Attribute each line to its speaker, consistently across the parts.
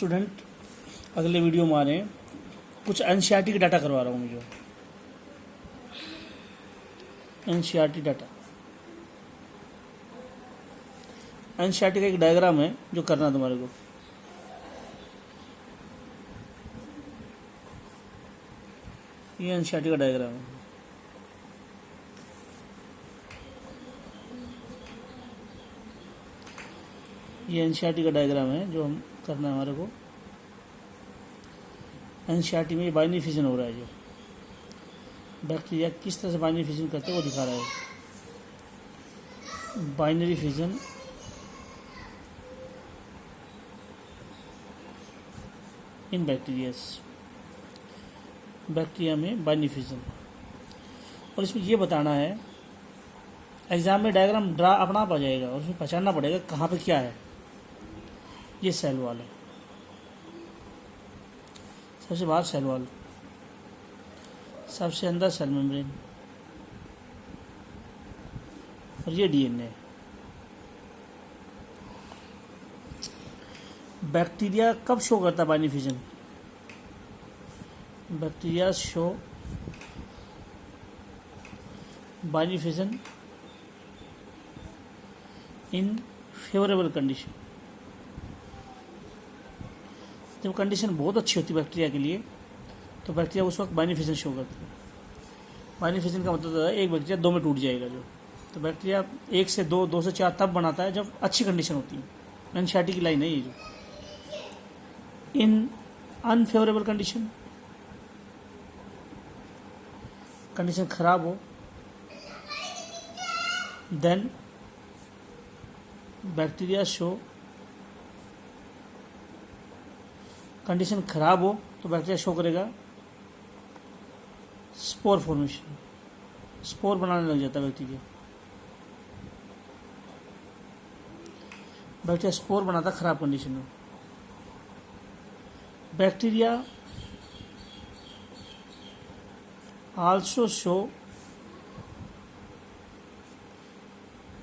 Speaker 1: Student अगले video में आ रहे हैं। कुछ एनसीईआरटी का डाटा करवा रहा हूँ मुझे, एनसीईआरटी डाटा। एनसीईआरटी का एक डायग्राम है जो करना है तुम्हारे को। ये एनसीईआरटी का डायग्राम है। ये एनसीईआरटी का डायग्राम है जो हम करना है हमारे को। एनसीईआरटी में ये बाइनरी फिजन हो रहा है, जो बैक्टीरिया किस तरह से बाइनरी फिजन करते हैं वो दिखा रहा है। बाइनरी फिजन इन बैक्टीरिया में बाइनरी फिजन। और इसमें ये बताना है, एग्जाम में डायग्राम ड्रा अपना आप आ जाएगा और उसमें पहचानना पड़ेगा कहाँ पे क्या है। ये सेल वॉल है, सबसे बाहर सेल वॉल, सबसे अंदर सेल मेम्ब्रेन, और ये डीएनए। बैक्टीरिया कब शो करता है binary fission? Bacteria show binary fission इन फेवरेबल कंडीशन। जब कंडीशन बहुत अच्छी होती है बैक्टीरिया के लिए तो बैक्टीरिया उस वक्त बाइनरी फिजन शो करता है। बाइनरी फिजन का मतलब है एक बैक्टीरिया दो में टूट जाएगा जो। तो बैक्टीरिया एक से दो, दो से चार तब बनाता है जब अच्छी कंडीशन होती है। एनसीईआरटी की लाइन है ये जो। इन अनफेवरेबल कंडीशन, कंडीशन खराब हो, देन बैक्टीरिया शो, कंडीशन खराब हो तो बैक्टीरिया शो करेगा स्पोर फॉर्मेशन, स्पोर बनाने लग जाता है बैक्टीरिया। बैक्टीरिया स्पोर बनाता है खराब कंडीशन में। Bacteria also show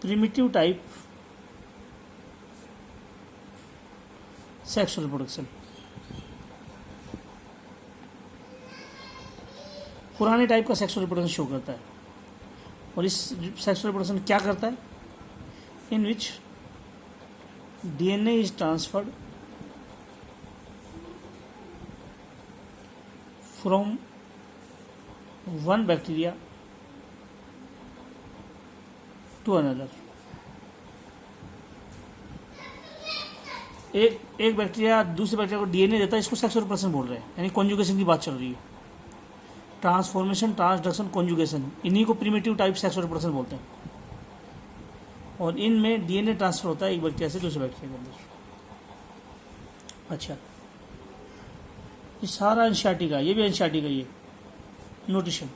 Speaker 1: primitive type sexual reproduction. पुराने टाइप का सेक्सुअल रिप्रोडक्शन शो करता है। और इस सेक्सुअल रिप्रोडक्शन क्या करता है? In which DNA is transferred from one bacteria to another. एक बैक्टीरिया दूसरे बैक्टीरिया को डीएनए देता है, इसको सेक्सुअल रिप्रोडक्शन बोल रहे हैं, यानी कॉन्जुगेशन की बात चल रही है। ट्रांसफॉर्मेशन, ट्रांसडक्शन, कॉन्जुगेशन, इन्हीं को प्रिमिटिव टाइप सेक्सुअल रिप्रोडक्शन बोलते हैं। और इनमें डीएनए ट्रांसफर होता है एक बैक्टीरिया से दूसरे बैक्टीरिया के अंदर। अच्छा, ये सारा एनसीईआरटी का, ये भी एनसीईआरटी का। ये न्यूट्रिशन,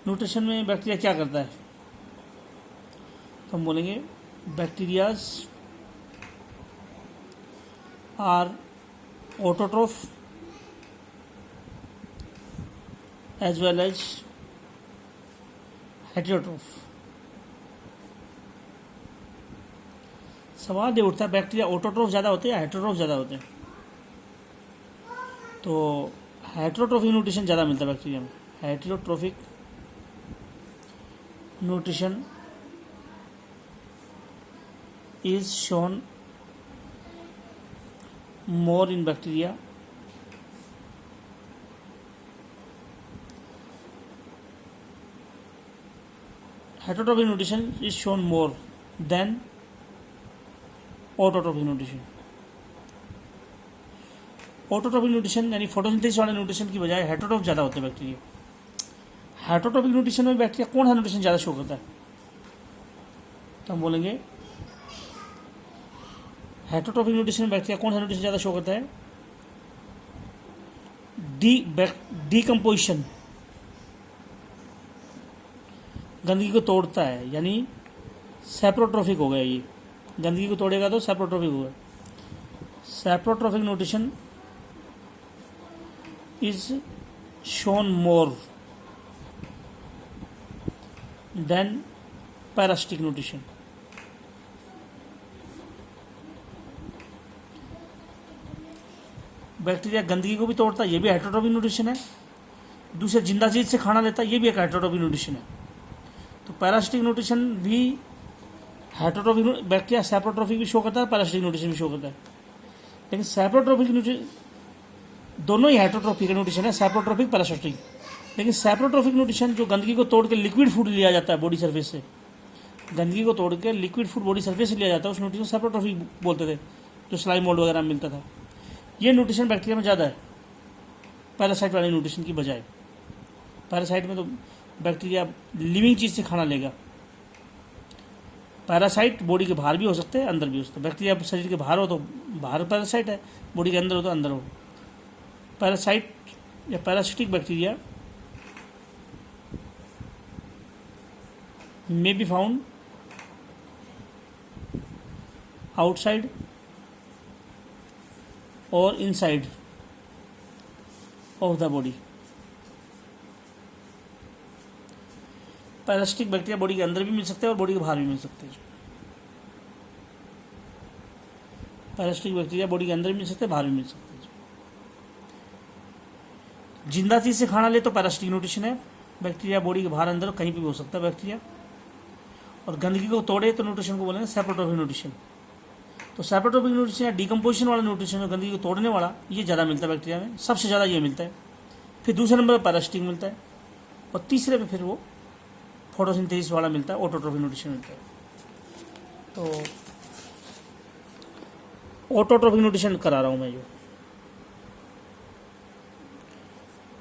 Speaker 1: न्यूट्रिशन में बैक्टीरिया क्या करता है तो हम बोलेंगे bacterias are autotroph as well as heterotroph. सवाल ये उठता है बैक्टीरिया ऑटोट्रोफ ज़्यादा होते हैं या हेटेरोट्रोफ ज़्यादा होते हैं? तो हेटेरोट्रोफिक न्यूट्रिशन ज़्यादा मिलता है बैक्टीरिया में। Heterotrophic nutrition is shown more in bacteria heterotrophic nutrition is shown more than autotrophic nutrition। Autotrophic nutrition यानी फोटोसिंथेसिस वाले न्यूट्रिशन की बजाय हेटेरोट्रोफ ज़्यादा होते हैं बैक्टीरिया। हेटेरोट्रोफिक न्यूट्रिशन में बैक्टीरिया कौन सा न्यूट्रिशन ज़्यादा शो करता है तो हम बोलेंगे हेटेरोट्रोफिक न्यूट्रिशन में बैक्टीरिया कौन सा न्यूट्रिशन ज़्यादा शो करता है? डीकम्पोजिशन, गंदगी को तोड़ता है, यानी सेप्रोट्रोफिक हो गया। ये गंदगी को तोड़ेगा तो सेप्रोट्रोफिक होगा। Saprotrophic nutrition is shown more than parasitic nutrition. Bacteria गंदगी को भी तोड़ता है, ये भी हेटरोट्रॉफिक न्यूट्रिशन है। दूसरे जिंदा चीज से खाना लेता है, ये भी एक हेटरोट्रॉफिक न्यूट्रिशन है। तो पैरासिटिक न्यूट्रिशन भी हेटरोट्रॉफिक, बैक्टीरिया सैप्रोट्रॉफिक भी शो करता है, पैरासिटिक न्यूट्रिशन भी शो करता है। लेकिन सैप्रोट्रॉफिक न्यूट्रिशन दोनों ही हेटरोट्रॉफिक न्यूट्रिशन है, सैप्रोट्रॉफिक पैरासिटिक। लेकिन सैप्रोट्रॉफिक न्यूट्रिशन जो गंदगी को तोड़ के लिक्विड फूड लिया जाता है बॉडी सरफेस से, गंदगी को तोड़ के लिक्विड फूड बॉडी सरफेस से लिया जाता है, उस न्यूट्रिशन सैप्रोट्रॉफिक बोलते थे, जो स्लाइम मोल्ड वगैरह में मिलता था। ये न्यूट्रिशन बैक्टीरिया में ज़्यादा है पैरासाइट वाले न्यूट्रिशन की बजाय। पैरासाइट में तो बैक्टीरिया लिविंग चीज़ से खाना लेगा। पैरासाइट बॉडी के बाहर भी हो सकते हैं, अंदर भी हो सकते हैं। बैक्टीरिया शरीर के बाहर हो तो बाहर पैरासाइट है, बॉडी के अंदर हो तो अंदर हो। पैरासाइट या parasitic bacteria may be found outside or inside of the body। Parasitic bacteria body के अंदर भी मिल सकते हैं और बॉडी के बाहर भी मिल सकते हैं। पैरासिटिक बैक्टीरिया बॉडी के अंदर भी मिल सकते हैं, बाहर भी मिल सकते हैं। जिंदा चीज से खाना ले तो पैरासिटिक न्यूट्रिशन है। बैक्टीरिया बॉडी के बाहर अंदर कहीं भी हो सकता है बैक्टीरिया। और गंदगी को तोड़े तो न्यूट्रिशन को बोलेंगे सैप्रोट्रॉफिक न्यूट्रिशन। तो सैप्रोट्रॉफिक न्यूट्रिशन या डिकम्पोजिशन वाला न्यूट्रिशन जो गंदगी को तोड़ने वाला, ये ज़्यादा मिलता है बैक्टीरिया में, सबसे ज़्यादा ये मिलता है। फिर दूसरे नंबर पर पैरासिटिक मिलता है और तीसरे पे फिर वो फोटोसिंथेसिस वाला मिलता है, ऑटोट्रॉफिक न्यूट्रिशन मिलता है। तो ऑटोट्रॉफिक न्यूट्रिशन करा रहा हूँ मैं, जो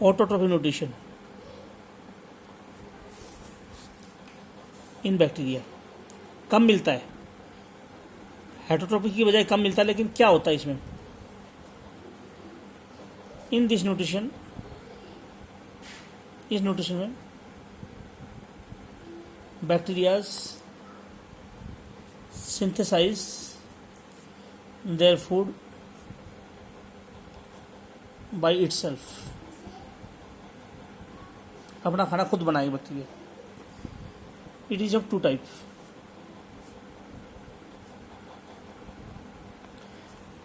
Speaker 1: ऑटोट्रॉफिक न्यूट्रिशन इन बैक्टीरिया कम मिलता है, हेटरोट्रॉफिक की बजाय कम मिलता है। लेकिन क्या होता है इसमें, इन दिस न्यूट्रिशन, इस न्यूट्रिशन में bacterias synthesize their food by itself. अपना खाना खुद बनाएगा bacteria. It is of two type.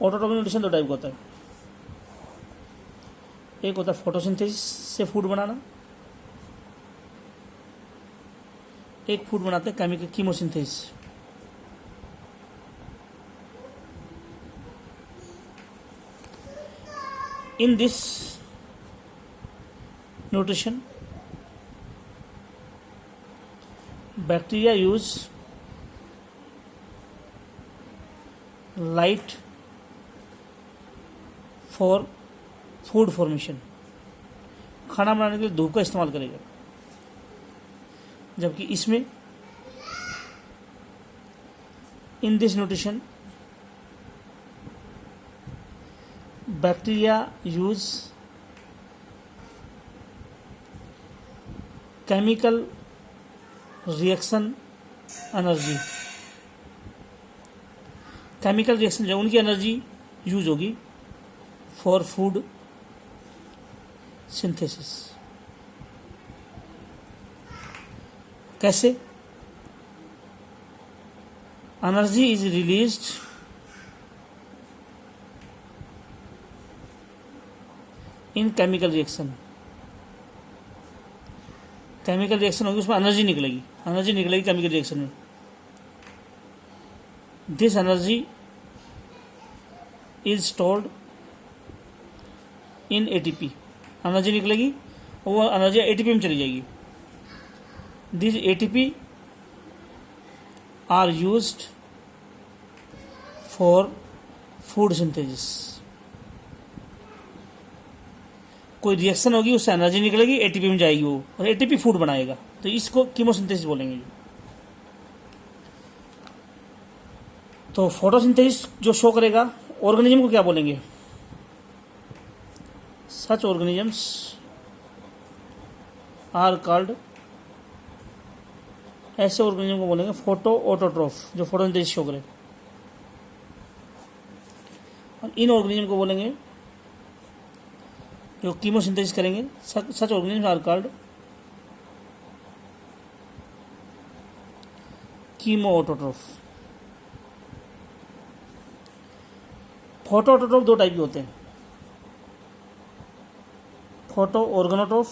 Speaker 1: Autotrophic nutrition दो टाइप का होता है। एक होता है फोटोसिंथेसिस से फूड बनाना, एक फूड बनाते हैं chemical chemosynthesis. In this nutrition bacteria use light for food formation। खाना बनाने के लिए धूप का इस्तेमाल करेगा, जबकि इसमें in this nutrition bacteria use chemical reaction energy. Chemical reaction जो उनकी एनर्जी यूज होगी फॉर फूड सिंथेसिस। कैसे? Energy is released in chemical reaction. Chemical reaction होगी, उसमें एनर्जी निकलेगी, केमिकल रिएक्शन में। This energy is stored in ATP. Energy निकलेगी और वो एनर्जी एटीपी में चली जाएगी। This ATP are used for food synthesis. कोई रिएक्शन होगी, उससे एनर्जी निकलेगी, एटीपी में जाएगी वो, और एटीपी फूड बनाएगा। तो इसको कीमोसिंथेसिस बोलेंगे। तो फोटोसिंथेसिस जो शो करेगा, ऑर्गेनिज्म को क्या बोलेंगे? सच ऑर्गेनिजम्स आर कॉल्ड, ऐसे ऑर्गेनिज्म को बोलेंगे फोटो ऑटोट्रोफ, जो फोटोसिंथेसिस शो करे। और इन ऑर्गेनिज्म को बोलेंगे जो कीमोसिंथेसिस करेंगे। Such organism are called chemo autotroph. Photo autotroph दो टाइप के होते हैं। फोटो ऑर्गेनोट्रोफ,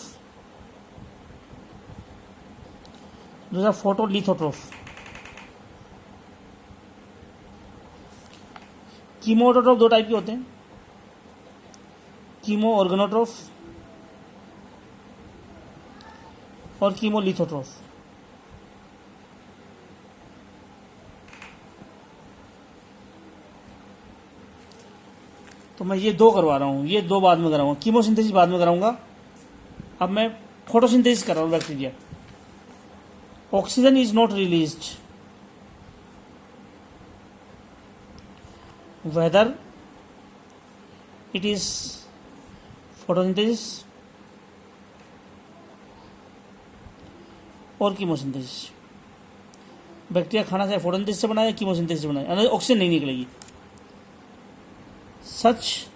Speaker 1: दूसरा फोटो लिथोट्रोफ। कीमो ऑटोट्रोफ दो टाइप के होते हैं, कीमो ऑर्गेनोट्रोफ और कीमो लिथोट्रोफ। तो मैं ये दो करवा रहा हूँ, ये दो बाद में कराऊंगा, कीमोसिंथेसिस बाद में कराऊंगा। अब मैं फोटोसिंथेसिस कर रहा हूँ bacteria. Oxygen is not released whether it is photosynthesis और कीमोसिंथेसिस। बैक्टीरिया खाना चाहे फोटोसिंथेसिस से बनाए या कीमोसिंथेसिस से बनाए, ऑक्सीजन नहीं निकलेगी। सच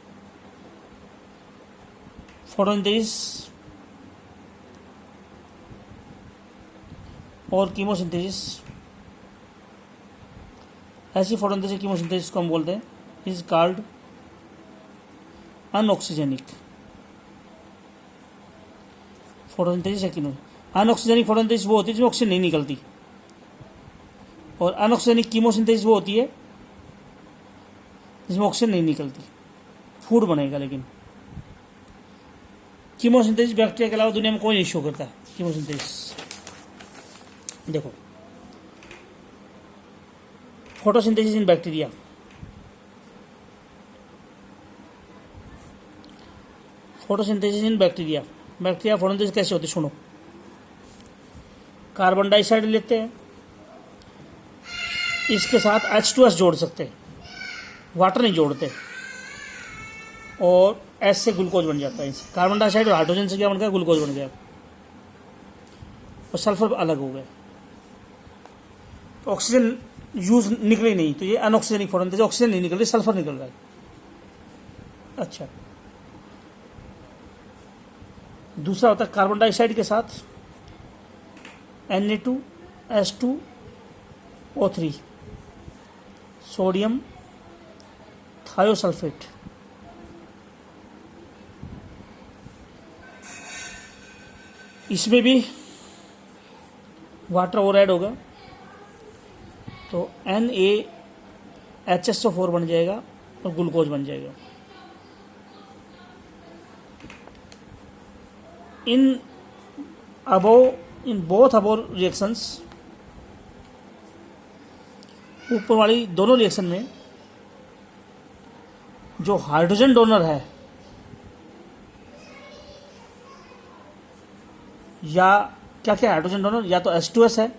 Speaker 1: फोटोसिंथेसिस और कीमोसिंथेसिस, ऐसी फोटोसिंथेसिस कीमोसिंथेसिस को हम बोलते हैं इज कॉल्ड अनऑक्सीजेनिक फोटोसिंथेसिस है। कीमो अनऑक्सीजेनिक फोटोसिंथेसिस वो होती है जिसमें ऑक्सीजन नहीं निकलती, और अनऑक्सीजेनिक कीमोसिंथेसिस वो होती है जिसमें ऑक्सीजन नहीं निकलती, फूड बनेगा। लेकिन कीमोसिंथेसिस बैक्टीरिया के अलावा दुनिया में कोई नहीं शो करता है कीमोसिंथेसिस। देखो, photosynthesis in bacteria. Photosynthesis in bacteria, bacteria photosynthesis कैसे होती है सुनो। कार्बन डाइऑक्साइड लेते हैं, इसके साथ H2S जोड़ सकते हैं, वाटर नहीं जोड़ते, और एस से ग्लूकोज बन जाता है। इससे कार्बन डाइऑक्साइड और हाइड्रोजन से क्या बन गया, ग्लूकोज बन गया, और सल्फर अलग हो गया। तो ऑक्सीजन यूज निकले नहीं, तो ये अनऑक्सीजनिक फोटोसिंथेसिस, ऑक्सीजन नहीं निकल रही, सल्फर निकल रहा है। अच्छा, दूसरा होता है कार्बन डाइऑक्साइड के साथ Na2H2O3 सोडियम थायोसल्फेट। इसमें भी वाटर और ऐड होगा, तो NaHSO4 बन जाएगा और ग्लूकोज बन जाएगा। इन बोथ अबोव रिएक्शंस, ऊपर वाली दोनों रिएक्शन में जो हाइड्रोजन डोनर है या क्या क्या हाइड्रोजन डोनर, या तो H2S है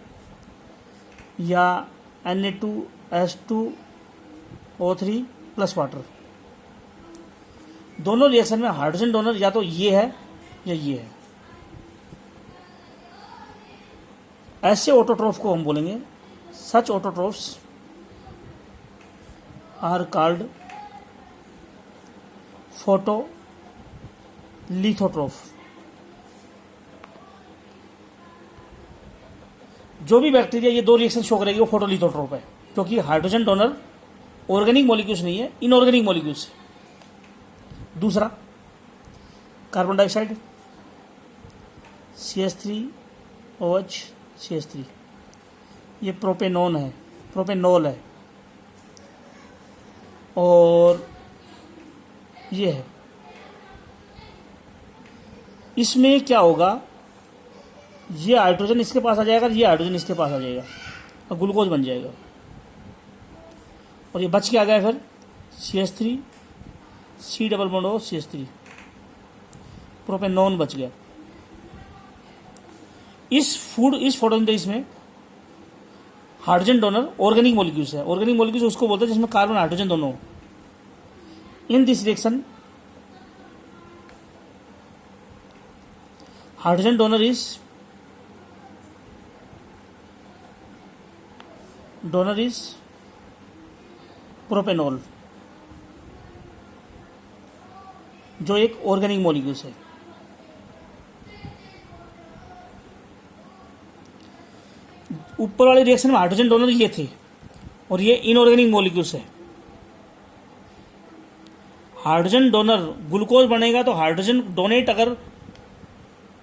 Speaker 1: या Na2H2O3 प्लस वाटर। दोनों रिएक्शन में हाइड्रोजन डोनर या तो ये है या ये है। ऐसे ऑटोट्रोफ को हम बोलेंगे, सच ऑटोट्रोफ्स आर कॉल्ड फोटोलिथोट्रोफ। जो भी बैक्टीरिया ये दो रिएक्शन शो करेगी वो फोटोलिथोट्रोफ है, क्योंकि हाइड्रोजन डोनर ऑर्गेनिक मॉलिक्यूल्स नहीं है, इनऑर्गेनिक मॉलिक्यूल्स है। दूसरा कार्बन डाइऑक्साइड CH3OH CH3, ये प्रोपेनॉल है, और ये है। इसमें क्या होगा, ये हाइड्रोजन इसके पास आ जाएगा, ये हाइड्रोजन इसके पास आ जाएगा और ग्लूकोज बन जाएगा, और ये बच के आ गया फिर CH3 C++ CH3, प्रोपेनॉन बच गया। इस फोटोसिंथेसिस में हाइड्रोजन डोनर ऑर्गेनिक मॉलिक्यूल्स है। ऑर्गेनिक मॉलिक्यूल्स उसको बोलते हैं जिसमें कार्बन हाइड्रोजन दोनों हो। इन this reaction hydrogen donor is propanol, जो एक ऑर्गेनिक मॉलिक्यूल्स है। ऊपर वाले रिएक्शन में हाइड्रोजन डोनर ये थे और ये इनऑर्गेनिक मॉलिक्यूल्स है। हाइड्रोजन डोनर ग्लूकोज बनेगा तो हाइड्रोजन डोनेट अगर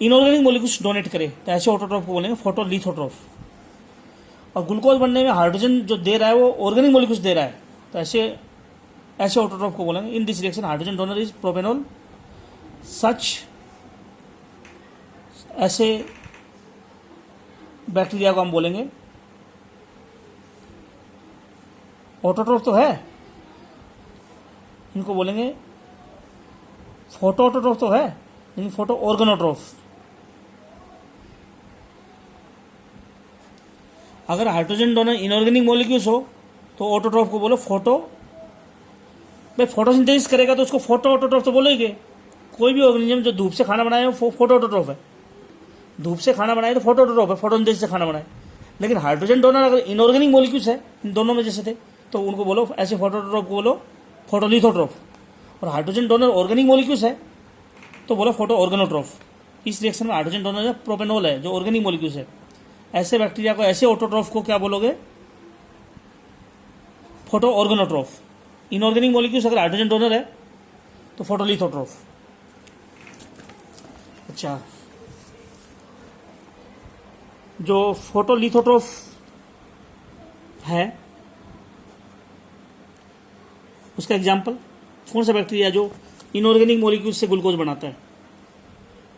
Speaker 1: इनऑर्गेनिक मॉलिक्यूल्स डोनेट करे तो ऐसे ऑटोट्रॉफ को बोलेंगे फोटोलिथोट्रॉफ। और ग्लूकोज बनने में हाइड्रोजन जो दे रहा है वो ऑर्गेनिक मॉलिक्यूल्स दे रहा है तो ऐसे ऑटोट्रॉफ को बोलेंगे। In this reaction hydrogen donor is propanol such, ऐसे बैक्टीरिया को हम बोलेंगे ऑटोट्रॉफ तो है, इनको बोलेंगे फोटो ऑटोट्रॉफ तो है लेकिन फोटो ऑर्गेनोट्रॉफ। अगर हाइड्रोजन डोनर इनऑर्गेनिक मॉलिक्यूल्स हो तो ऑटोट्रॉफ को बोलो फोटो। भाई फोटोसिंथेसिस करेगा तो उसको फोटो ऑटोट्रॉफ तो बोलोगे। कोई भी ऑर्गेनिज्म जो धूप से खाना बनाए वो फोटो ऑटोट्रॉफ है। धूप से खाना बनाए तो फोटो ऑटोट्रॉफ है, फोटोसिंथेसिस से खाना बनाए। लेकिन हाइड्रोजन डोनर अगर इनऑर्गेनिक मॉलिक्यूल्स है, इन दोनों में जैसे थे, तो उनको बोलो ऐसे फोटो ऑटोट्रॉफ को बोलो फोटोलिथोट्रॉफ। और हाइड्रोजन डोनर ऑर्गेनिक मॉलिक्यूल्स है तो बोलो फोटो ऑर्गेनोट्रॉफ। इस रिएक्शन में हाइड्रोजन डोनर जो प्रोपेनॉल है जो ऑर्गेनिक मॉलिक्यूल्स है, ऐसे बैक्टीरिया को, ऐसे ऑटोट्रॉफ को क्या बोलोगे? फोटो ऑर्गेनोट्रॉफ। इनऑर्गेनिक मॉलिक्यूल्स अगर हाइड्रोजन डोनर है तो फोटोलिथोट्रॉफ। अच्छा, जो फोटोलिथोट्रॉफ है उसका एग्जाम्पल कौन सा बैक्टीरिया जो इनऑर्गेनिक मॉलिक्यूल से ग्लूकोज बनाता है?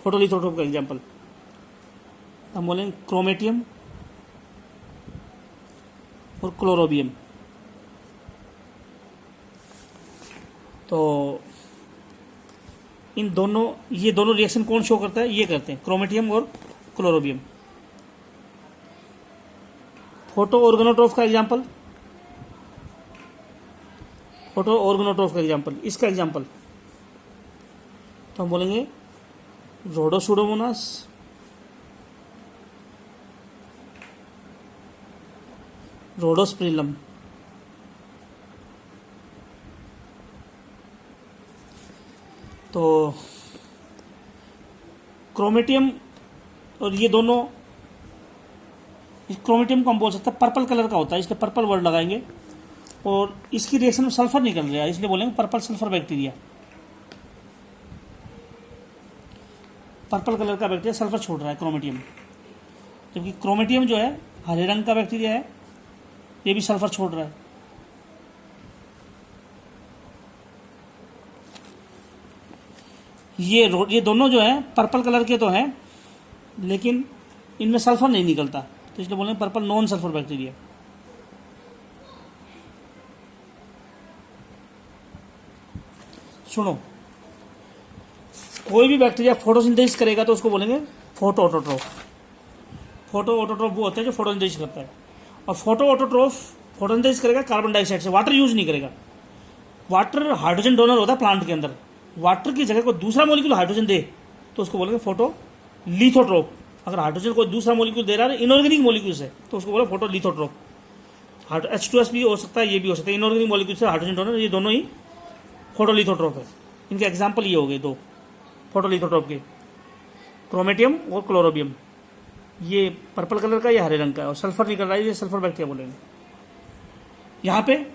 Speaker 1: फोटोलिथोट्रॉफ का एग्जाम्पल हम बोलेंगे क्रोमेटियम और क्लोरोबियम। तो इन दोनों, ये दोनों रिएक्शन कौन शो करता है? ये करते हैं क्रोमेटियम और क्लोरोबियम। फोटो ऑर्गेनोट्रॉफ का एग्जाम्पल, फोटो ऑर्गेनोट्रॉफ का एग्जाम्पल, इसका एग्जाम्पल तो हम बोलेंगे रोडोसुडोमोनास, रोडोस्पिरिलम। तो क्रोमेटियम और ये दोनों, इस क्रोमेटियम को हम बोल सकते हैं पर्पल कलर का होता है, इसलिए पर्पल वर्ड लगाएंगे। और इसकी रिएक्शन में सल्फर निकल रहा है इसलिए बोलेंगे purple sulphur bacteria. Purple colour का बैक्टीरिया सल्फर छोड़ रहा है क्रोमेटियम, जबकि क्रोमेटियम जो है हरे रंग का बैक्टीरिया है, ये भी सल्फर छोड़ रहा है। ये दोनों जो है पर्पल कलर के तो हैं लेकिन इनमें सल्फर नहीं निकलता, तो इसलिए बोलेंगे पर्पल नॉन सल्फर बैक्टीरिया। सुनो, कोई भी बैक्टीरिया फोटोसिंथेसिस करेगा तो उसको बोलेंगे फोटो ऑटोट्रॉफ। फोटो ऑटोट्रॉफ वो होता है जो फोटोसिंथेसिस करता है। और फोटो ऑटोट्रॉफ फोटोसिंथेसिस करेगा कार्बन डाइऑक्साइड से, वाटर यूज नहीं करेगा। वाटर हाइड्रोजन डोनर होता है प्लांट के अंदर, वाटर की जगह को दूसरा मॉलिक्यूल हाइड्रोजन दे तो उसको बोलेंगे फोटो लिथोट्रॉफ। अगर हाइड्रोजन कोई दूसरा मॉलिक्यूल दे रहा है इनऑर्गेनिक मॉलिक्यूल से तो उसको बोलो फोटो लिथोट्रॉफ। H2S भी हो सकता है, ये भी हो सकता है, इनऑर्गेनिक मॉलिक्यूल से हाइड्रोजन डोनर, ये दोनों ही फोटोलिथोट्रॉफ है। इनके एग्जाम्पल ये हो गए दो फोटोलिथोट्रॉफ के, क्रोमेटियम और क्लोरोबियम। ये पर्पल कलर का, ये हरे रंग का है और सल्फर निकल रहा है, ये सल्फर बैक्टीरिया बोलेंगे। यहाँ पे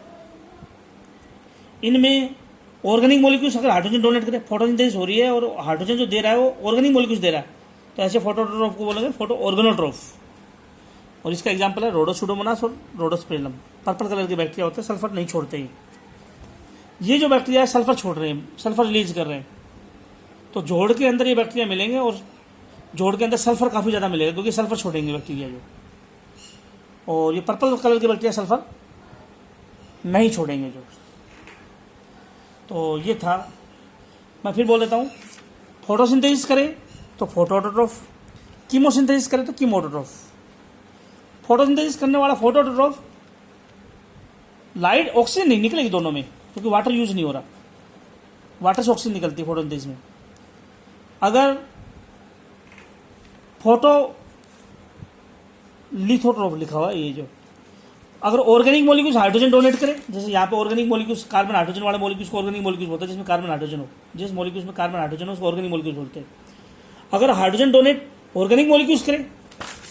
Speaker 1: इनमें ऑर्गेनिक मॉलिक्यूल्स अगर हाइड्रोजन डोनेट करे, फोटोसिंथेसिस हो रही है और हाइड्रोजन जो दे रहा है वो ऑर्गेनिक मॉलिक्यूल्स दे रहा है, तो ऐसे फोटोट्रॉफ को बोलेंगे फोटो ऑर्गेनोट्रॉफ। और इसका एग्जाम्पल है रोडोसुडोमोनास और रोडोस्पिरिलम। पर्पल कलर के बैक्टीरिया होते हैं, सल्फर नहीं छोड़ते ही। ये जो बैक्टीरिया है सल्फर छोड़ रहे हैं, सल्फर रिलीज कर रहे हैं, तो जोड़ के अंदर ये बैक्टीरिया मिलेंगे और जोड़ के अंदर सल्फर काफ़ी ज़्यादा मिलेगा क्योंकि सल्फर छोड़ेंगे बैक्टीरिया जो। और ये पर्पल कलर के बैक्टीरिया सल्फर नहीं छोड़ेंगे जो। तो ये था, मैं फिर बोल देता हूँ, फोटोसिंथेसिस करे तो फोटो ऑटोट्रॉफ, कीमोसिंथेसिस करे तो कीमोऑटोट्रॉफ। फोटोसिंथेसिस करने वाला फोटो ऑटोट्रॉफ, लाइट ऑक्सीजन नहीं निकलेगी दोनों में क्योंकि वाटर यूज नहीं हो रहा, वाटर से ऑक्सीजन निकलती है फोटोसिंथेसिस में। अगर फोटो लिथोट्रॉफ लिखा हुआ है ये जो, अगर ऑर्गेनिक मॉलिक्यूल्स हाइड्रोजन डोनेट करें, जैसे यहाँ पे ऑर्गेनिक मॉलिक्यूल्स कार्बन हाइड्रोजन वाले मॉलिक्यूल्स को ऑर्गेनिक मॉलिक्यूल्स बोलते हैं, जिसमें कार्बन हाइड्रोजन हो, जिस मॉलिक्यूल्स में कार्बन हाइड्रोजन हो उसको ऑर्गेनिक मॉलिक्यूल्स बोलते हैं। अगर हाइड्रोजन डोनेट ऑर्गेनिक मॉलिक्यूल्स करें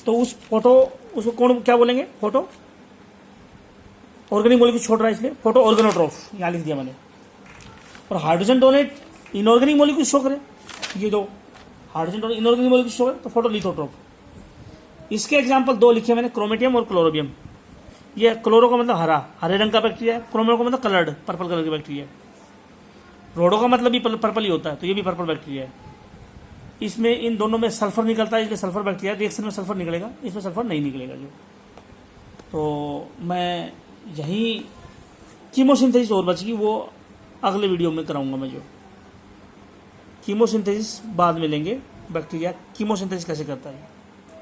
Speaker 1: तो उसको कौन क्या बोलेंगे? फोटो ऑर्गेनिक मॉलिक्यूल छोड़ रहा है इसलिए फोटो ऑर्गेनोट्रॉफ यहाँ लिख दिया मैंने। और hydrogen donate inorganic molecule show करे, ये दो हाइड्रोजन टोन इनऑर्गेनिक मॉलिक्यूल्स हो गए तो फोटोलिथोट्रोप। इसके एग्जाम्पल दो लिखे मैंने, क्रोमेटियम और क्लोरोबियम। ये क्लोरो का मतलब हरा, हरे रंग का बैक्टीरिया है, क्रोमो का मतलब कलर्ड, पर्पल कलर की बैक्टीरिया है। रोडो का मतलब भी पर्पल ही होता है, तो ये भी पर्पल बैक्टीरिया है। इसमें इन दोनों में सल्फर निकलता है, इसलिए सल्फर बैक्टीरिया, रिएक्शन में सल्फर निकलेगा, इसमें सल्फर नहीं निकलेगा जो। तो मैं यही कीमोसिंथेसिस और बचेगी, वो अगले वीडियो में कराऊंगा मैं। जो कीमोसिंथेसिस बाद में लेंगे, बैक्टीरिया कीमोसिंथेसिस कैसे करता है।